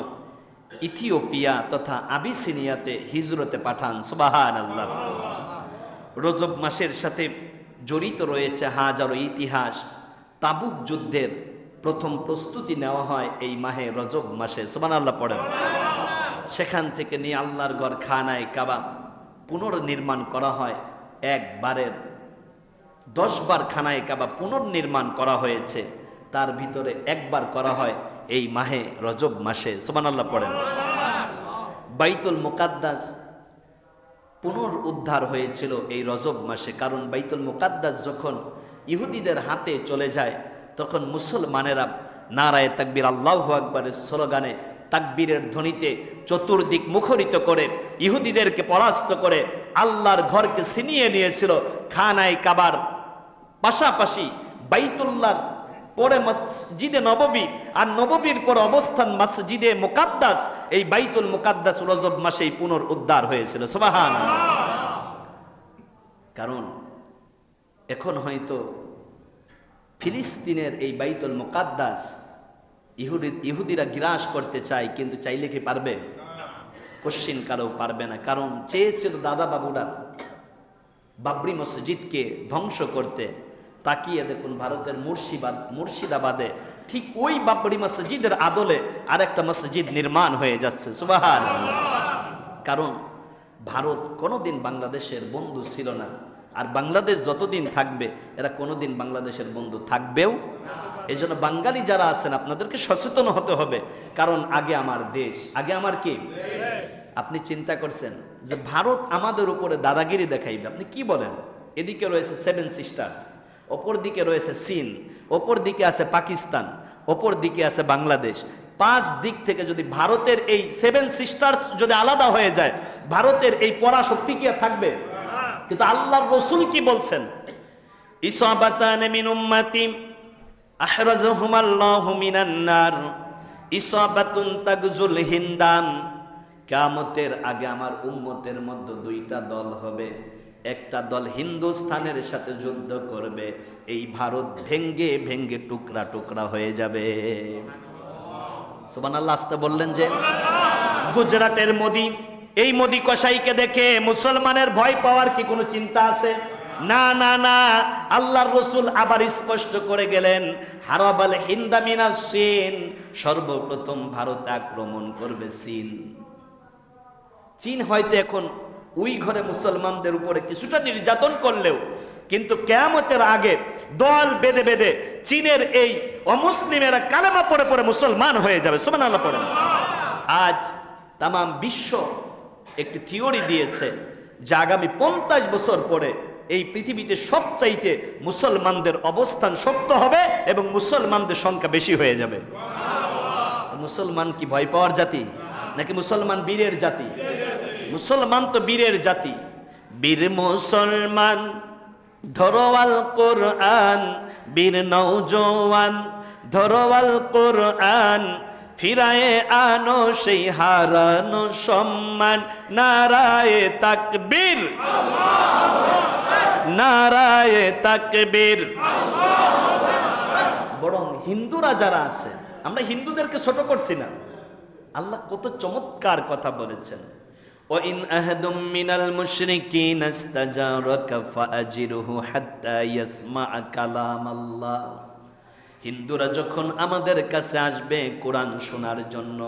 ইথিওপিয়া তথা আবিসিনিয়াতে হিজরতে পাঠান। সুবহানাল্লাহ। রজব মাসের সাথে জড়িত রয়েছে হাজারো ইতিহাস। তাবুক যুদ্ধের প্রথম প্রস্তুতি নেওয়া হয় এই মাহে রজব মাসে। সুবহানাল্লাহ পড়েন। সেখান থেকে নিয়ে আল্লাহর ঘর খানায়ে কাবা পুনর্নির্মাণ করা হয়। একবারের 10 বার খানায়ে কাবা পুনর্নির্মাণ করা হয়েছে, তার ভিতরে একবার করা হয় এই মাহে রজব মাসে। সুবহানাল্লাহ পড়েন। বাইতুল মুকাদ্দাস পুনরুদ্ধার হয়েছিল এই রজব মাসে, কারণ বাইতুল মুকাদ্দাস যখন ইহুদিদের হাতে চলে যায়, তখন মুসলমানেরা নারায়ে তাকবীর আল্লাহু আকবারের স্লোগানে, তাকবীরের ধ্বনিতে চতুর্দিক মুখরিত করে ইহুদিদেরকে পরাস্ত করে আল্লাহর ঘরকে ছিনিয়ে নিয়েছিল। খানায়ে কাবার পাশাপাশি বাইতুল্লাহর পরে মসজিদে নববী, আর নববীর পর অবস্থান মসজিদে মুকাদ্দাস, এই বাইতুল মুকাদ্দাস রজব মাসেই পুনরুদ্ধার হয়েছিল। সুবহানাল্লাহ। কারণ এখন হয়তো ফিলিস্তিনের এই বাইতুল মুকাদ্দাস ইহুদিরা গ্রাস করতে চায়, কিন্তু চাইলে কি পারবে? কোশ্চিন কালেও পারবে না। কারণ চেয়েছিল দাদা বাবুরা বাবরি মসজিদকে ধ্বংস করতে। তাকিয়ে দেখুন ভারতের মুর্শিদাবাদে ঠিক ওই বাবরি মসজিদের আদলে আরেকটা মসজিদ নির্মাণ হয়ে যাচ্ছে। সুবহানাল্লাহ। কারণ ভারত কোনোদিন বাংলাদেশের বন্ধু ছিল না, আর বাংলাদেশ যতদিন থাকবে এরা কোনোদিন বাংলাদেশের বন্ধু থাকবেও। এই জন্য বাঙালি যারা আছেন আপনাদেরকে সচেতন হতে হবে, কারণ আগে আমার দেশ, আগে আমার কি? আপনি চিন্তা করছেন যে ভারত আমাদের উপরে দাদাগিরি দেখাইবে? আপনি কি বলেন? এদিকে রয়েছে 7 সিস্টার্স, অপর দিকে রয়েছে চীন, অপর দিকে আছে পাকিস্তান, অপর দিকে আছে বাংলাদেশ। পাঁচ দিক থেকে যদি ভারতের এই 7 সিস্টার্স যদি আলাদা হয়ে যায়, ভারতের এই পরাশক্তি কি আর থাকবে? কিন্তু আল্লাহর রাসূল কি বলছেন? ইসাবাতান মিন উম্মতি আহরাজহুমাল্লাহু মিনান নার, ইসাবাতুন তাগজুল হিন্দান। কিয়ামতের আগে আমার উম্মতের মধ্যে দুইটা দল হবে, একটা দল হিন্দুস্তানের সাথে যুদ্ধ করবে, এই ভারত ভেঙ্গে ভেঙ্গে টুকরা টুকরা হয়ে যাবে। সুবহানাল্লাহ আসতে বললেন যে। গুজরাটের মোদি, এই মোদি কসাইকে দেখে মুসলমানের ভয় পাওয়ার কি কোনো চিন্তা আছে? না না না, আল্লাহর রাসূল আবার স্পষ্ট করে গেলেন, হারাবাল হিন্দা মিনাস চীন, সর্বপ্রথম ভারত আক্রমণ করবে চীন। চীন হয়তো এখন ওই ঘরে মুসলমানদের উপরে কিছুটা নির্যাতন করলেও, কিন্তু কিয়ামতের আগে দল বেঁধে বেঁধে চীনের এই অমুসলিমেরা কালেমা পড়ে পড়ে মুসলমান হয়ে যাবে। সুবহানাল্লাহ পড়েন। আজ তাম বিশ্ব একটি থিওরি দিয়েছে যে আগামী 50 বছর পরে এই পৃথিবীতে সবচাইতে মুসলমানদের অবস্থান শক্ত হবে এবং মুসলমানদের সংখ্যা বেশি হয়ে যাবে। মুসলমান কি ভয় পাওয়ার জাতি নাকি মুসলমান বীরের জাতি? মুসলমান তো বীরের জাতি। বীর মুসলমান ধরোয়াল কোরআন, বীর নওজওয়ান ধরোয়াল কোরআন, ফিরায়ে আনো সেই হারানো সম্মান। নারায়ে তাকবীর, নারায়ে তাকবীর। বরং হিন্দুরা যারা আছে, আমরা হিন্দুদেরকে ছোট করছি না, আল্লাহ কত চমৎকার কথা বলেছেন। وَإِنْ أَحَدٌ مِّنَ الْمُشْرِكِينَ اسْتَجَارَكَ فَأَجِرْهُ حَتَّى يَسْمَعَ كَلَامَ اللَّهِ। হিন্দুরা যখন আমাদের কাছে আসবে কোরআন শোনার জন্য,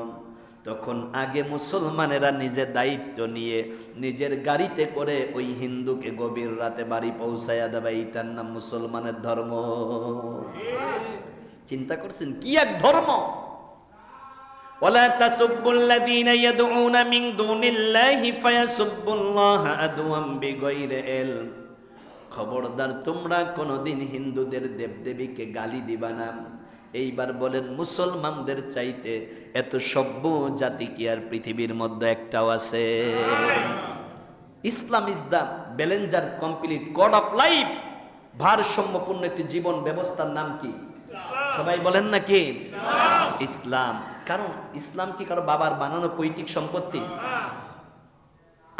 তখন আগে মুসলমানেরা নিজের দায়িত্ব নিয়ে নিজের গাড়িতে করে ওই হিন্দুকে গভীর রাতে বাড়ি পৌঁছায়া দেবে। এইটার নাম মুসলমানের ধর্ম। চিন্তা করছেন কি এক ধর্ম? ولا تسبوا الذين يدعون من دون الله فيسبوا الله عدوا بغير علم। খবরদার, তোমরা কোনোদিন হিন্দুদের দেবদেবীকে গালি দিবা না। এইবার বলেন, মুসলমানদের চাইতে এত সভ্য জাতি কি আর পৃথিবীর মধ্যে একটাও আছে? Islam is the balancer complete code of life. ভারসাম্যপূর্ণ একটি জীবন ব্যবস্থার নাম কি? সবাই বলেন না কি? ইসলাম। কারণ ইসলাম কি কারো বাবার বানানো পৈতৃক সম্পত্তি?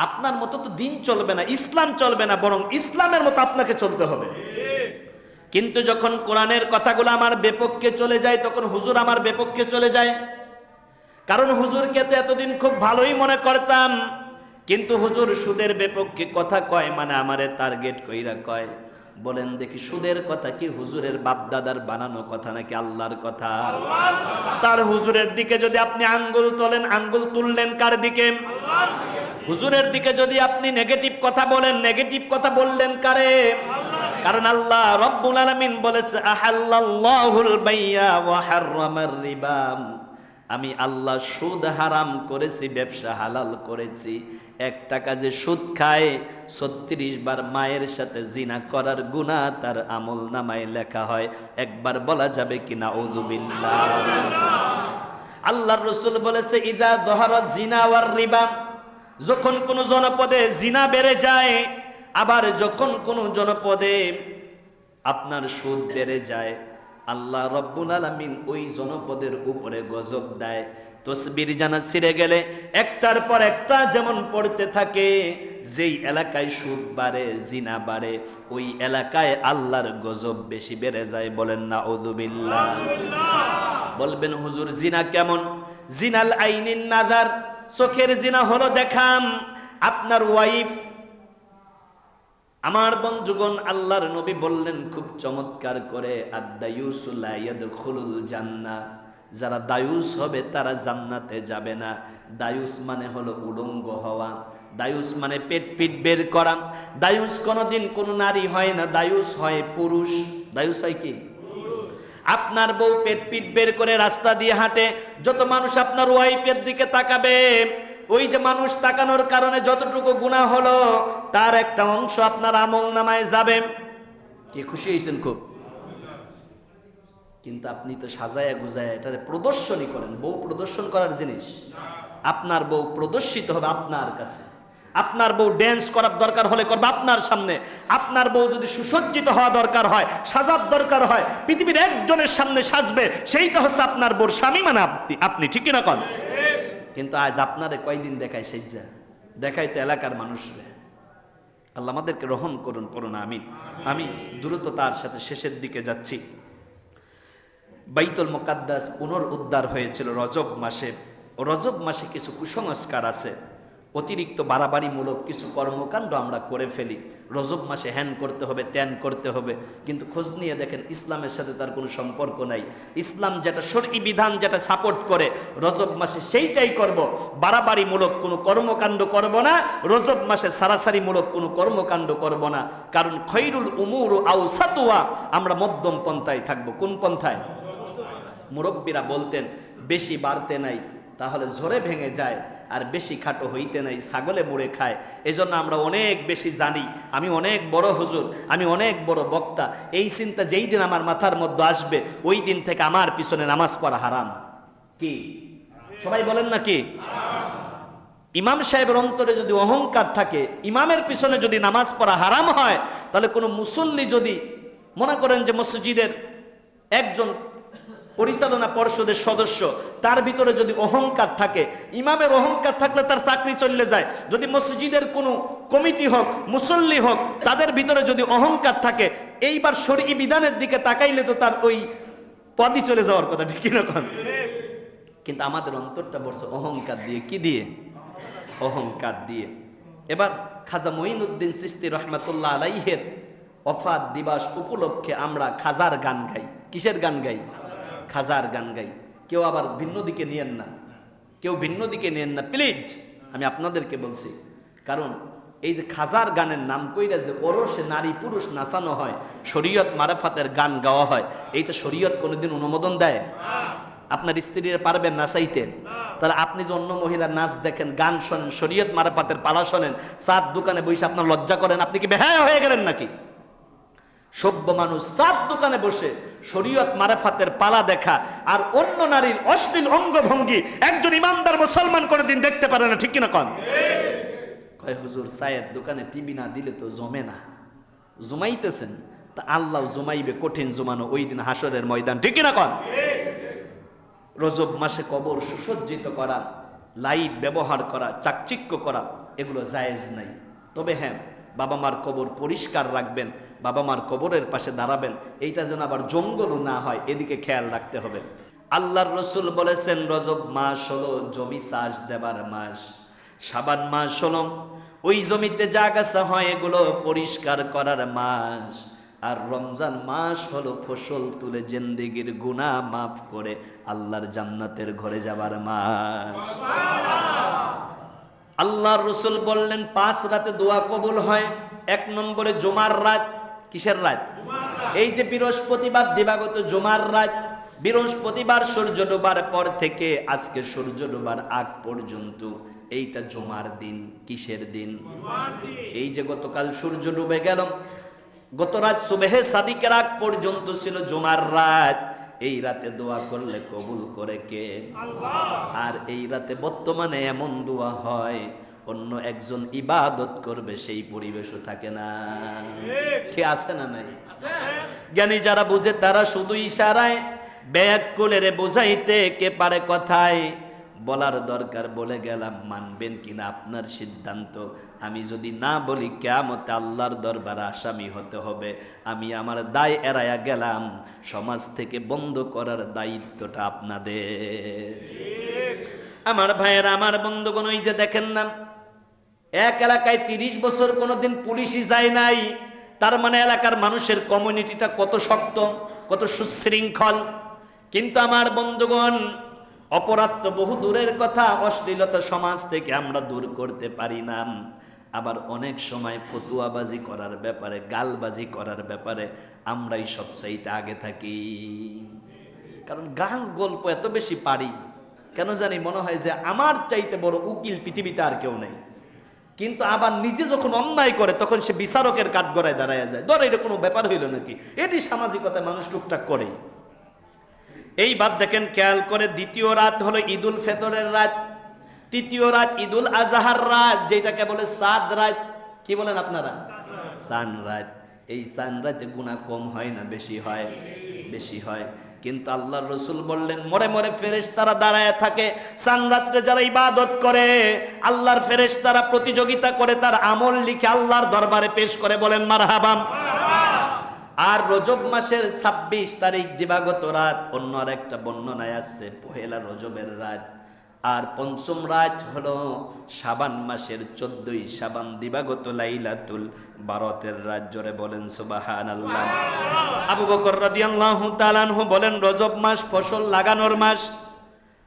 আপনার মতো তো দিন চলবে না, ইসলাম চলবে না, বরং ইসলামের মতো আপনাকে চলতে হবে। কিন্তু যখন কোরআনের কথাগুলো আমার বিপক্ষে চলে যায়, তখন হুজুর আমার বিপক্ষে চলে যায়। কারণ হুজুরকে তো এতদিন খুব ভালোই মনে করতাম, কিন্তু হুজুর সুদের বিপক্ষে কথা কয় মানে আমারে টার্গেট কইরা কয়। বলেন দেখি, সুদের কথা কি হুজুরের বাপ দাদার বানানো কথা নাকি আল্লাহর কথা? তার হুজুরের দিকে যদি আপনি আঙ্গুল তোলেন, আঙ্গুল তুললেন কার দিকে? হুজুরের দিকে যদি আপনি নেগেটিভ কথা বলেন, নেগেটিভ কথা বললেন কারে? কারণ আল্লাহ রব্বুল আলামিন বলেছে, আহাল্লাল্লাহুল বাইয়া ওয়া হাররামার রিবা। আমি আল্লাহ সুদ হারাম করেছি, ব্যবসা হালাল করেছি। এক টাকা যে সুদ খায়, 36 বার মায়ের সাথে জিনা করার গুনাহ তার আমল নামায় লেখা হয়। একবার বলা যাবে কি নাউযুবিল্লাহ? আল্লাহর রাসূল বলেছে, ইদা যাহারা জিনা ওয়ার রিবা, যখন কোন জনপদে জিনা বেড়ে যায়, আবার যখন কোন জনপদে আপনার সুদ বেড়ে যায়, আল্লাহ রব্বুল আলামিন ওই জনপদের উপরে গজব দেয়। তসবির জানা ছিঁড়ে গেলে একটার পর একটা যেমন পড়তে থাকে, যেই এলাকায় সুদ বাড়ে, জিনা বাড়ে, ওই এলাকায় আল্লাহর গজব বেশি বেড়ে যায়। বলেন নাউযুবিল্লাহ। বলবেন হুজুর জিনা কেমন? জিনাল আইনিন নাজার, চোখের জিনা হলো দেখাম। আপনার ওয়াইফ, আমার বন্ধুগণ, আল্লাহর নবী বললেন খুব চমৎকার করে, আদ-দায়ুসু লা ইয়াদখুলুল জান্নাহ, যারা দায়ুস হবে তারা জান্নাতে যাবে না। দায়ুস মানে হলো উলঙ্গ হওয়া, দায়ুস মানে পেট পিট বের করা। দায়ুস কোনোদিন কোনো নারী হয় না, দায়ুস হয় পুরুষ। দায়ুস হয় কি? আপনার বউ পেট পিট বের করে রাস্তা দিয়ে হাঁটে, যত মানুষ আপনার ওয়াইফের দিকে তাকাবে, ওই যে মানুষ তাকানোর কারণে যতটুকু গুনাহ হলো তার একটা অংশ আপনার আমল নামায় যাবে। কি খুশি হয়েছেন? খুব কিন্তু আপনি তো সাজায়া গুজায়া এটারে প্রদর্শনী করেন। বউ প্রদর্শন করার জিনিস? আপনার বউ প্রদর্শিত হবে আপনার কাছে। আপনার বউ ড্যান্স করার দরকার হলে করবে আপনার সামনে। আপনার বউ যদি সুসজ্জিত হওয়া দরকার হয়, সাজার দরকার হয়, পৃথিবীর একজনের সামনে সাজবে, সেইটা হচ্ছে আপনার বউর স্বামী, মানে আপনি। ঠিক কিনা কন? কিন্তু আজ আপনারে কয়দিন দেখায় সেজা, দেখাই তো এলাকার মানুষরে। আল্লাহ আমাদেরকে রহম করুন, পড়ুন আমিন। আমি দ্রুত তার সাথে শেষের দিকে যাচ্ছি। বাইতুল মুকাদ্দাস পুনরুদ্ধার হয়েছিল রজব মাসে। রজব মাসে কিছু কুসংস্কার আছে, অতিরিক্ত বাড়াবাড়িমূলক কিছু কর্মকাণ্ড আমরা করে ফেলি। রজব মাসে হ্যান করতে হবে, ত্যান করতে হবে, কিন্তু খোঁজ নিয়ে দেখেন ইসলামের সাথে তার কোনো সম্পর্ক নাই। ইসলাম যেটা শরঈ বিধান যেটা সাপোর্ট করে, রজব মাসে সেইটাই করব। বাড়াবাড়িমূলক কোনো কর্মকাণ্ড করব না, রজব মাসে সারাসারিমূলক কোনো কর্মকাণ্ড করব না। কারণ খৈরুল উমুর আওসাতুয়া, আমরা মধ্যম পন্থায় থাকবো। কোন পন্থায়? মুরব্বীরা বলতেন বেশি বাড়তে নাই তাহলে ঝরে ভেঙে যায়, আর বেশি খাটো হইতে নাই ছাগলে মুড়ে খায়। এজন্য আমরা অনেক বেশি জানি, আমি অনেক বড় হুজুর, আমি অনেক বড় বক্তা, এই চিন্তা যেই দিন আমার মাথার মধ্যে আসবে ওই দিন থেকে আমার পিছনে নামাজ পড়া হারাম। কি সবাই বলেন না কি? ইমাম সাহেবের অন্তরে যদি অহংকার থাকে, ইমামের পিছনে যদি নামাজ পড়া হারাম হয়, তাহলে কোনো মুসল্লি যদি মনে করেন যে মসজিদের একজন পরিচালনা পর্ষদের সদস্য, তার ভিতরে যদি অহংকার থাকে, ইমামের অহংকার থাকলে তার চাকরি চলে যায়। যদি মসজিদের কোনো কমিটি হোক, মুসল্লি হোক, তাদের ভিতরে যদি অহংকার থাকে, এইবার শরঈ বিধানের দিকে তাকাইলে তো তার ওই পদই চলে যাওয়ার কথা। ঠিক না? কিন্তু আমাদের অন্তরটা বলছে অহংকার দিয়ে। কি দিয়ে? অহংকার দিয়ে। এবার খাজা মঈনুদ্দিন চিশতি রহমাতুল্লাহ আলাইহের ওফাত দিবস উপলক্ষে আমরা খাজার গান গাই। কিসের গান গাই? খাজার গান গাই। কেউ আবার ভিন্ন দিকে নিয়েন না, কেউ ভিন্ন দিকে নিয়েন না প্লিজ, আমি আপনাদেরকে বলছি। কারণ এই যে খাজার গানের নাম কইরা যে ওরসে নারী পুরুষ নাচানো হয়, শরীয়ত মারাফাতের গান গাওয়া হয়, এইটা শরীয়ত কোনোদিন অনুমোদন দেয়? আপনার স্ত্রীরা পারবেন নাচাইতে? তাহলে আপনি যে অন্য মহিলার নাচ দেখেন, গান শোনেন, শরীয়ত মারাফাতের পালা শোনেন, চার দোকানে বসে আপনার লজ্জা করেন, আপনি কি বেহায়া হয়ে গেলেন নাকি? সভ্য মানুষ চার দোকানে বসে শরীয়ত মারাফাতের পালা দেখা আর অন্য নারীর অশ্লীল অঙ্গভঙ্গি একজন ইমানদার মুসলমান কোনোদিন দেখতে পারে না। ঠিক কিনা কন? কয় হুজুর চায়ের দোকানে টিভি না দিলে তো জমে না। জমাইতেছেন তা আল্লাহ জমাইবে, কঠিন জমানো ওই দিন হাসরের ময়দান। ঠিক কিনা কন? রজব মাসে কবর সুসজ্জিত করা, লাইট ব্যবহার করা, চাকচিক্য করা, এগুলো জায়েজ নাই। তবে হ্যাঁ, বাবা মার কবর পরিষ্কার রাখবেন, বাবা মার কবরের পাশে দাঁড়াবেন, এইটা যেন আবার জঙ্গলও না হয়, এদিকে খেয়াল রাখতে হবে। আল্লাহর রসুল বলেছেন রজব মাস হলো জমি চাষ দেবার মাস, শাবান মাস হলো ওই জমিতে যা গাছা হয় এগুলো পরিষ্কার করার মাস, আর রমজান মাস হলো ফসল তুলে জিন্দেগির গুনাহ মাফ করে আল্লাহর জান্নাতের ঘরে যাবার মাস। আল্লাহর রসুল বললেন 5 রাতে দোয়া কবুল হয়। 1 নম্বরে জুমার রাত। কিসের রাত? এই যে বৃহস্পতিবার দিবাগত জুমার রাত, বৃহস্পতিবার সূর্য ডোবার পর থেকে আজকে সূর্য ডোবার আগ পর্যন্ত এইটা জুমার দিন। কিসের দিন? এই যে গতকাল সূর্য ডুবে গেল, গত রাত সুবহে সাদিকের আগ পর্যন্ত ছিল জুমার রাত। এই রাতে দোয়া করলে কবুল করে কে? আল্লাহ। আর এই রাতে বর্তমানে এমন দোয়া হয় অন্য একজন ইবাদত করবে সেই পরিবেশও থাকে না। কে আছে না নাই? জ্ঞানী যারা বুঝে তারা শুধু ইশারায় ব্যাকুলেরে বুঝাইতে কে পারে কথায়। বলার দরকার বলে গেলাম, মানবেন কিনা আপনার সিদ্ধান্ত। আমি যদি না বলি কিয়ামতে আল্লাহর দরবারে আসামি হতে হবে। আমি আমার দায় এড়াইয়া গেলাম, সমাজ থেকে বন্ধ করার দায়িত্বটা আপনাদের। আমার ভাইয়েরা, আমার বন্ধুগণ, ওই যে দেখেন না, এক এলাকায় 30 বছর কোনোদিন পুলিশই যায় নাই, তার মানে এলাকার মানুষের কমিউনিটিটা কত শক্ত, কত সুশৃঙ্খল। কিন্তু আমার বন্ধুগণ, অপরাধ তো বহু দূরের কথা, অশ্লীলতা সমাজ থেকে আমরা দূর করতে পারি না। আবার অনেক সময় ফতুয়াবাজি করার ব্যাপারে, গালবাজি করার ব্যাপারে আমরাই সবচাইতে আগে থাকি। কারণ গাল গল্প এত বেশি পারি, কেন জানি মনে হয় যে আমার চাইতে বড় উকিল পৃথিবীতে আর কেউ নেই। কিন্তু আবার নিজে যখন অন্যায় করে তখন সে বিচারকের কাঠগড়ায় দাঁড়ায় যায়। ধর এটা কোনো ব্যাপার হইল নাকি, এটি সামাজিকতায় মানুষ টুকটাক করে। এইবার দেখেন খেয়াল করে, দ্বিতীয় রাত হলো ঈদুল ফিতরের রাত, তৃতীয় রাত ঈদুল আজহার রাত, যেটাকে বলে চাঁদ রাত। কি বলেন আপনারা? চাঁদ রাত। এই চাঁদ রাতে গুনাহ কম হয় না বেশি হয়? বেশি হয়। কিন্তু আল্লাহর রাসূল বললেন, মরে মরে ফেরেশতারা দাঁড়ায় থাকে, চাঁদ রাতে যারা ইবাদত করে আল্লাহর ফেরেশতারা প্রতিযোগিতা করে তার আমল লিখে আল্লাহর দরবারে পেশ করে। বলেন মারহাবা। আর রজব মাসের 26 তারিখ দিবাগত রাত, অন্য আর একটা বর্ণনায় আছে পহেলা রজবের রাত। আর পঞ্চম রাত হলো শাবান মাসের 14ই শাবান দিবাগত লাইলাতুল বারাতের রাত। জোরে বলেন সুবহানাল্লাহ। আবু বকর রাদিয়াল্লাহু তাআলা আনহু বলেন, রজব মাস ফসল লাগানোর মাস,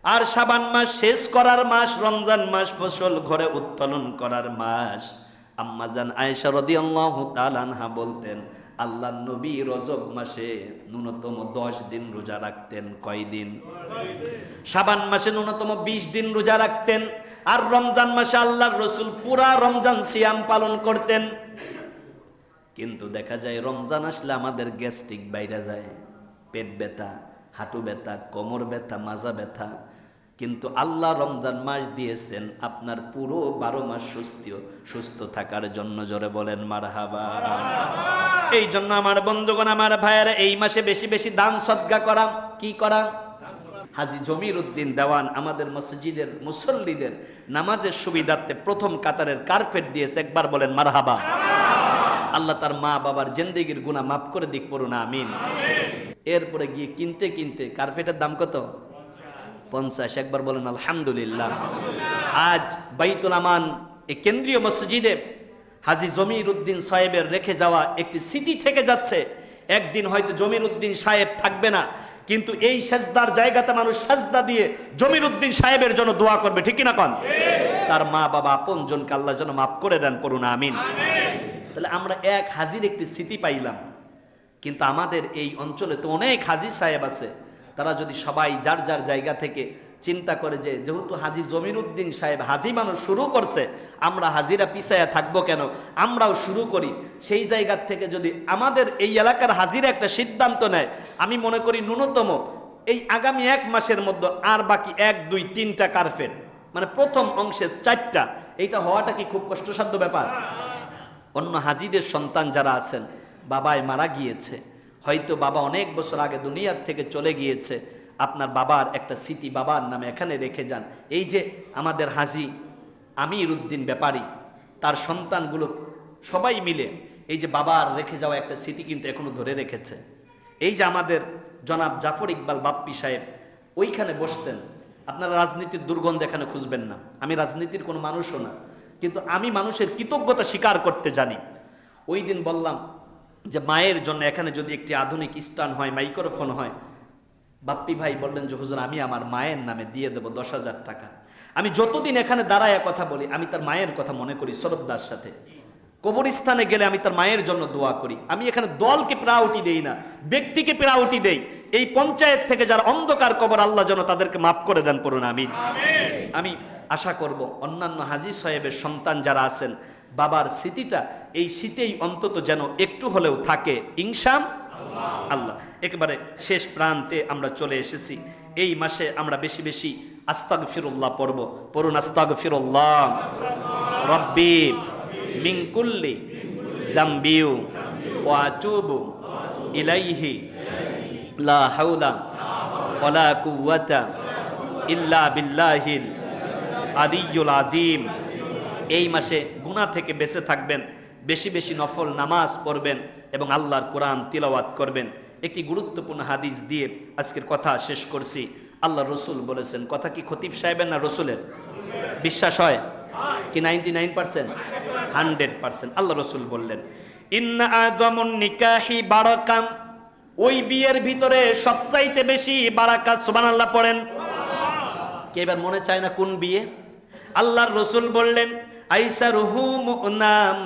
আর শাবান মাস শেষ করার মাস, রমজান মাস ফসল ঘরে উত্তোলন করার মাস। আম্মা জান আয়েশা রাদিয়াল্লাহু তাআলা আনহা বলতেন, আল্লাহ নবী রজব মাসে ন্যূনতম 10 দিন রোজা রাখতেন। কয় দিন? শাবান মাসে ন্যূনতম 20 দিন রোজা রাখতেন। আর রমজান মাসে আল্লাহর রাসূল পুরা রমজান সিয়াম পালন করতেন। কিন্তু দেখা যায় রমজান আসলে আমাদের গ্যাস্ট্রিক বাইরে যায়, পেট ব্যথা, হাঁটু ব্যথা, কোমর ব্যথা, মাজা ব্যথা। কিন্তু আল্লাহ রমজান মাস দিয়েছেন আপনার পুরো 12 মাস সুস্থ থাকার জন্য। জোরে বলেন মারহাবা। এই জন্য আমার বন্ধুগণ, আমার ভাইয়েরা, এই মাসে বেশি বেশি দান সদকা করা। কি করা? হাজী জমির উদ্দিন দেওয়ান আমাদের মসজিদের মুসল্লিদের নামাজের সুবিধার্থে প্রথম কাতারের কার্পেট দিয়েছে। একবার বলেন মারহাবা। আল্লাহ তার মা বাবার জিন্দেগির গুনাহ মাফ করে দিক, পড়ুন আমিন। এরপরে গিয়ে কিনতে কিনতে কার্পেটের দাম কত? 50। একবার বলেন আলহামদুলিল্লাহ। আজ বাইতুল আমান এই কেন্দ্রীয় মসজিদে হাজী জমির উদ্দিন সাহেবের রেখে যাওয়া একটি স্মৃতি থেকে যাচ্ছে। একদিন হয়তো জমির উদ্দিন সাহেব থাকবে না, কিন্তু এই সেজদার জায়গাতে মানুষ সেজদা দিয়ে জমির উদ্দিন সাহেবের জন্য দোয়া করবে। ঠিক কিনা কন? তার মা বাবা আপন জনকে আল্লাহ যেন মাফ করে দেন, পড়ুন আমিন। তাহলে আমরা এক হাজির একটি স্মৃতি পাইলাম। কিন্তু আমাদের এই অঞ্চলে তো অনেক হাজী সাহেব আছে, তারা যদি সবাই যার যার জায়গা থেকে চিন্তা করে যে যেহেতু হাজী জমির উদ্দিন সাহেব হাজী মানুষ শুরু করছে, আমরা হাজিরা পিছায়া থাকবো কেন, আমরাও শুরু করি। সেই জায়গার থেকে যদি আমাদের এই এলাকার হাজিরা একটা সিদ্ধান্ত নেয়, আমি মনে করি ন্যূনতম এই আগামী 1 মাসের মধ্যে আর বাকি 1, 2, 3টা কার্পেট, মানে প্রথম অংশের 4টা, এইটা হওয়াটা কি খুব কষ্টসাধ্য ব্যাপার? অন্য হাজীদের সন্তান যারা আছেন, বাবায় মারা গিয়েছে, হয়তো বাবা অনেক বছর আগে দুনিয়ার থেকে চলে গিয়েছে, আপনার বাবার একটা স্মৃতি বাবার নামে এখানে রেখে যান। এই যে আমাদের হাজী আমির উদ্দিন ব্যাপারী, তার সন্তানগুলো সবাই মিলে এই যে বাবার রেখে যাওয়া একটা স্মৃতি কিন্তু এখনো ধরে রেখেছে। এই যে আমাদের জনাব জাফর ইকবাল বাপ্পি সাহেব ওইখানে বসতেন। আপনারা রাজনীতির দুর্গন্ধ এখানে খুঁজবেন না, আমি রাজনীতির কোনো মানুষও না, কিন্তু আমি মানুষের কৃতজ্ঞতা স্বীকার করতে জানি। ওই দিন বললাম যে মায়ের জন্য এখানে যদি একটি আধুনিক স্ট্যান্ড হয়, মাইক্রোফোন হয়। বাপ্পি ভাই বললেন যে হুজুর আমি আমার মায়ের নামে দিয়ে দেব 10,000 টাকা। আমি যতদিন এখানে দাঁড়ায় কথা বলি, আমি তার মায়ের কথা মনে করি শ্রদ্ধার সাথে। কবরস্থানে গেলে আমি তার মায়ের জন্য দোয়া করি। আমি এখানে দলকে প্রায়োরিটি দেই না, ব্যক্তিকে প্রায়োরিটি দেই। এই পঞ্চায়েত থেকে যারা অন্ধকার কবর, আল্লাহ যেন তাদেরকে মাফ করে দেন, পড়ুন আমিন। আমি আশা করব অন্যান্য হাজী সাহেবের সন্তান যারা আছেন, বাবার স্মৃতিটা এই শীতেই অন্তত যেন একটু হলেও থাকে, ইনশাআল্লাহ। একেবারে শেষ প্রান্তে আমরা চলে এসেছি। এই মাসে আমরা বেশি বেশি আস্তাগফিরুল্লাহ পড়ব, পড়ুন আস্তাগফিরুল্লাহ রব্বি মিন কুল্লি যামবি ওয়া আতুবু ইলাইহি লা হাওলা ওয়ালা কুওয়াতা ইল্লা বিল্লাহিল আলিয়্যুল আযীম। এই মাসে গুনাহ থেকে বেঁচে থাকবেন, বেশি বেশি নফল নামাজ পড়বেন এবং আল্লাহর কোরআন তিলাওয়াত করবেন। একটি গুরুত্বপূর্ণ হাদিস দিয়ে আজকের কথা শেষ করছি। আল্লাহ রসুল বলেছেন, কথা কি খতিব সাহেবের না রসুলের? বিশ্বাস হয় কি? 99%, 100%। আল্লাহ রসুল বললেন, ইন্না আযমুন নিকাহি বারাকাম, ওই বিয়ের ভিতরে সবচাইতে বেশি বারাকাত। সুবহানাল্লাহ পড়েন। কে এবার মনে চায় না কোন বিয়ে? আল্লাহর রসুল বললেন, আইসারুহু মুনাম,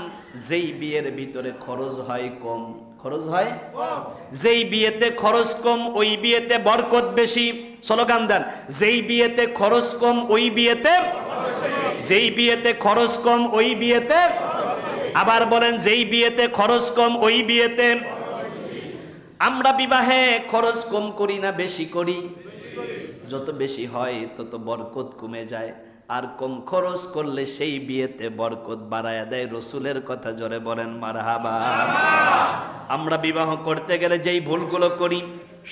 যেই বিয়ের ভিতরে খরচ হয় কম। খরচ হয় যেই বিয়েতে খরচ কম, ওই বিয়েতে বরকত বেশি। স্লোগান দেন, যেই বিয়েতে খরচ কম ওই বিয়েতে, যেই বিয়েতে খরচ কম ওই বিয়েতে। আবার বলেন, যেই বিয়েতে খরচ কম ওই বিয়েতে। আমরা বিবাহে খরচ কম করি না বেশি করি? যত বেশি হয় তত বরকত কমে যায়, আর কম খরচ করলে সেই বিয়েতে বরকত বাড়ায়া দেয়। রসুলের কথা জোরে বলেন মারহাবা। আমরা বিবাহ করতে গেলে যেই ভুলগুলো করি,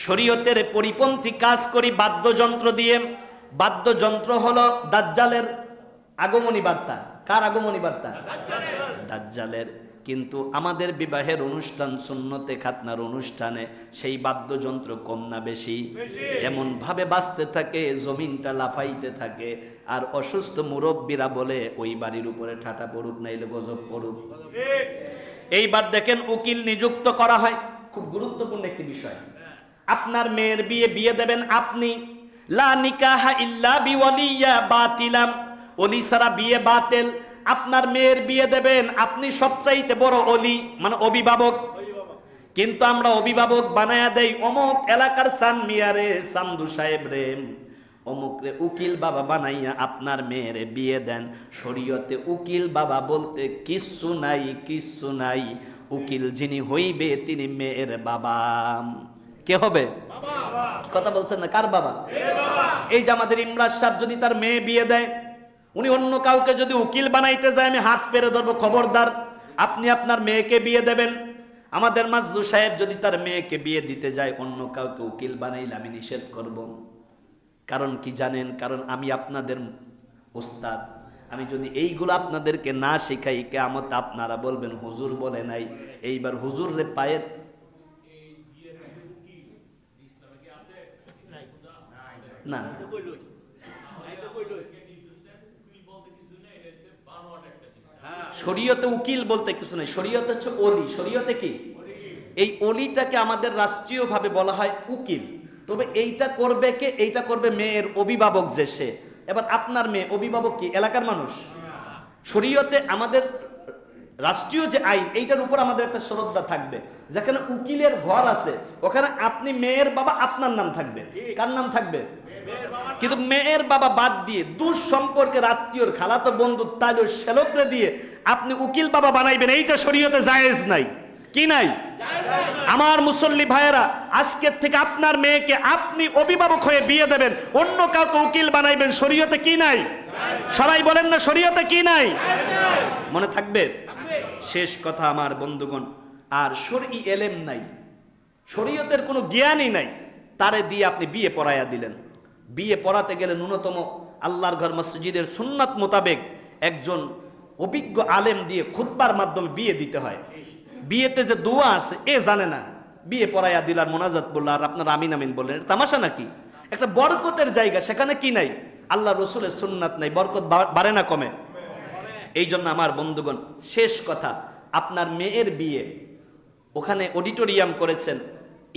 শরীয়তের পরিপন্থী কাজ করি বাদ্যযন্ত্র দিয়ে। বাদ্যযন্ত্র হলো দাজ্জালের আগমনী বার্তা। কার আগমনী বার্তা? দাজ্জালের। কিন্তু আমাদের বিবাহের অনুষ্ঠান, সুন্নতে খাতনার অনুষ্ঠানে সেই বাদ্যযন্ত্র কম না বেশি? এমন ভাবে বাজতে থাকে, জমিনটা লাফাইতে থাকে, আর অসুস্থ মুরব্বীরা বলে ওই বাড়ির উপরে ঠাটা পড়ুক, নাইলে গজব পড়ুক। এইবার দেখেন উকিল নিযুক্ত করা হয়, খুব গুরুত্বপূর্ণ একটি বিষয়। আপনার মেয়ের বিয়ে দেবেন আপনি। লা নিকাহা ইল্লা বিওয়ালিয়া বাতিলাম, ওলি ছাড়া বিয়ে বাতিল। আপনার মেয়ের বিয়ে দেবেন আপনি, সবচাইতে বড় ওলি মানে অভিভাবক। কিন্তু আমরা অভিভাবক বানায়া দেই অমুক এলাকার সান মিয়ারে, সামদু সাহেব রে, অমুক রে উকিল বাবা বানাইয়া আপনার মেয়ের বিয়ে দেন। শরীয়তে উকিল বাবা বলতে কিচ্ছু নাই, কিচ্ছু নাই। উকিল যিনি হইবে তিনি মেয়ের বাবা। কে হবে? কথা বলছেন না? কার বাবা? এই যে আমাদের ইমরাজ সাহেব যদি তার মেয়ে বিয়ে দেয়, উনি অন্য কাউকে যদি উকিল বানাইতে যায় আমি হাত পেরে ধরবো, খবরদার। আপনি আপনার মেয়েকে বিয়ে দেবেন। আমাদের মাজলু সাহেব যদি তার মেয়েকে বিয়ে দিতে যায় অন্য কাউকে উকিল বানাইলে আমি নিষেধ করব। কারণ কি জানেন? কারণ আমি আপনাদের ওস্তাদ। আমি যদি এইগুলো আপনাদেরকে না শেখাই, কিয়ামত আপনারা বলবেন হুজুর বলে নাই। এইবার হুজুর রে পায়ের না, শরীয়তে উকিল বলতে কিছু নেই। শরীয়তে হচ্ছে ওলি। শরীয়তে কি? এই ওলিটাকে আমাদের রাষ্ট্রীয়ভাবে বলা হয় উকিল। তবে এইটা করবে কে? এইটা করবে মেয়ের অভিভাবক যে সে। এবার আপনার মেয়ে অভিভাবক কি? এলাকার মানুষ। শরীয়তে আমাদের রাষ্ট্রীয় যে আইন, এইটার উপর আমাদের একটা শ্রদ্ধা থাকবে। যেখানে উকিলের ঘর আছে ওখানে আপনি মেয়ের বাবা, আপনার নাম থাকবে। কার নাম থাকবে? কিন্তু মেয়ের বাবা বাদ দিয়ে দূর সম্পর্কের আত্মীয়র খালাতো বন্ধু তাইলে শ্যালকরে দিয়ে আপনি উকিল বাবা বানাইবেন, এইটা শরীয়তে জায়েজ নাই। কি নাই? আমার মুসল্লি ভাইয়েরা, আজকের থেকে আপনার মেয়েকে আপনি অভিভাবক হয়ে বিয়ে দেবেন, অন্য কাউকে উকিল বানাইবেন, শরীয়তে কি নাই? সবাই বলেন না শরীয়তে কি নাই? মনে থাকবে। শেষ কথা আমার বন্ধুগণ, আর শরঈ এলেম নাই, শরীয়তের কোনো জ্ঞানই নাই, তারে দিয়ে আপনি বিয়ে পড়াইয়া দিলেন। বিয়ে পড়াতে গেলে ন্যূনতম আল্লাহর ঘর মসজিদের সুন্নাত মোতাবেক একজন অভিজ্ঞ আলেম দিয়ে খুতবার মাধ্যমে বিয়ে দিতে হয়। বিয়েতে যে দোয়া আছে এ জানে না, বিয়ে পড়াইয়া দিলার মোনাজাত বললো আর আপনার আমিন আমিন বললেন, এটা তামাশা নাকি? একটা বরকতের জায়গা, সেখানে কি নাই? আল্লাহ রসুলের সুন্নাত নাই, বরকত বাড়ে না কমে? এই জন্য আমার বন্ধুগণ, শেষ কথা, আপনার মেয়ের বিয়ে ওখানে অডিটোরিয়াম করেছেন,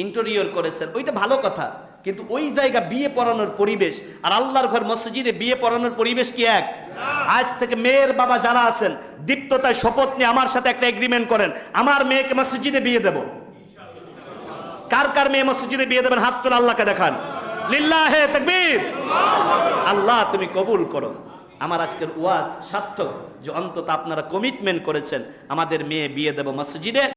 ইন্টেরিয়র করেছেন, ওইটা ভালো কথা। কিন্তু ওই জায়গা বিয়ে পড়ানোর পরিবেশ আর আল্লাহর ঘর মসজিদে বিয়ে পড়ানোর পরিবেশ কি এক? আজ থেকে মেয়ের বাবা যারা আছেন দীপ্ততায় শপথ নিয়ে আমার সাথে একটা এগ্রিমেন্ট করেন, আমার মেয়েকে মসজিদে বিয়ে দেব। কার কার মেয়ে মসজিদে বিয়ে দেবেন? হাত তুলে আল্লাহকে দেখান। লিল্লাহে তাকবীর। আল্লাহ তুমি কবুল করো। আমার আজকের ওয়াজ সার্থক যে অন্তত আপনারা কমিটমেন্ট করেছেন আমাদের মেয়ে বিয়ে দেব মসজিদে।